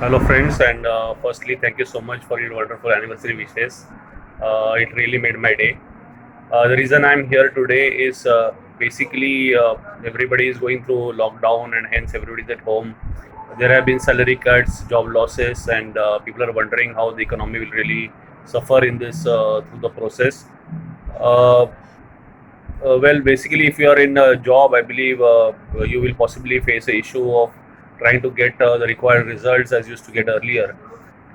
Hello, friends, and firstly, thank you so much for your wonderful anniversary wishes. It really made my day. The reason I'm here today is basically everybody is going through lockdown, and hence everybody's at home. There have been salary cuts, job losses, and people are wondering how the economy will really suffer in this through the process. Uh, basically, if you are in a job, I believe you will possibly face a issue of trying to get the required results as used to get earlier.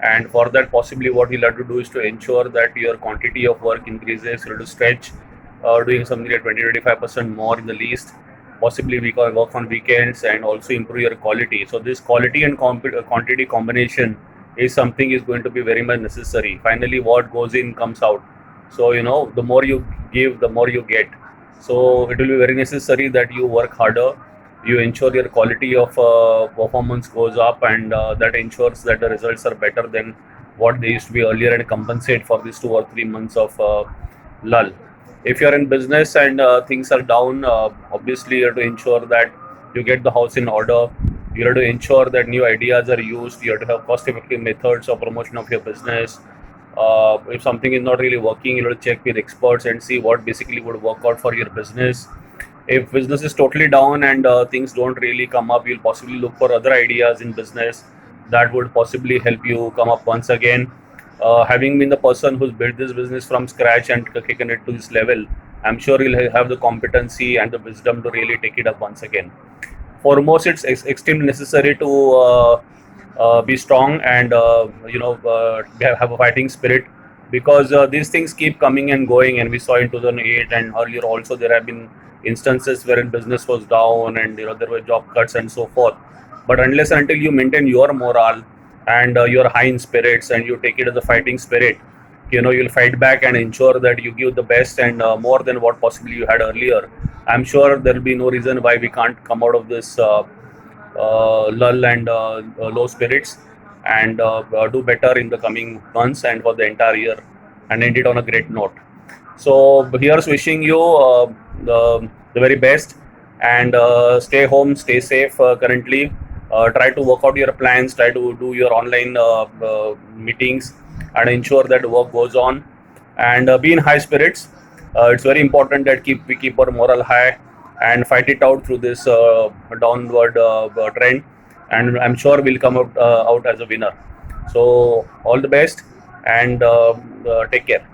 And for that, possibly what you'll have to do is to ensure that your quantity of work increases. You have to stretch, doing something like 20-25% more in the least. Possibly we can work on weekends and also improve your quality. So this quality and quantity combination is something is going to be very much necessary. Finally, what goes in comes out. So the more you give, the more you get. So it will be very necessary that you work harder, you ensure your quality of performance goes up, and that ensures that the results are better than what they used to be earlier and compensate for these 2 or 3 months of lull. If you're in business and things are down, obviously you have to ensure that you get the house in order. You have to ensure that new ideas are used. You have to have cost effective methods of promotion of your business. If something is not really working, you have to check with experts and see what basically would work out for your business. If business is totally down and things don't really come up, you'll possibly look for other ideas in business that would possibly help you come up once again. Having been the person who's built this business from scratch and taken it to this level, I'm sure you'll have the competency and the wisdom to really take it up once again. Foremost, it's extremely necessary to be strong and have a fighting spirit, because these things keep coming and going, and we saw in 2008 and earlier also there have been instances wherein business was down and there were job cuts and so forth. But unless and until you maintain your morale and your high in spirits and you take it as a fighting spirit, you'll fight back and ensure that you give the best and more than what possibly you had earlier. I'm sure there will be no reason why we can't come out of this lull and low spirits, and do better in the coming months and for the entire year, and end it on a great note. So here's wishing you the very best, and stay home, stay safe currently. Try to work out your plans, try to do your online meetings, and ensure that work goes on, and be in high spirits. It's very important that we keep our moral high and fight it out through this downward trend, and I'm sure we'll come out as a winner. So all the best, and take care.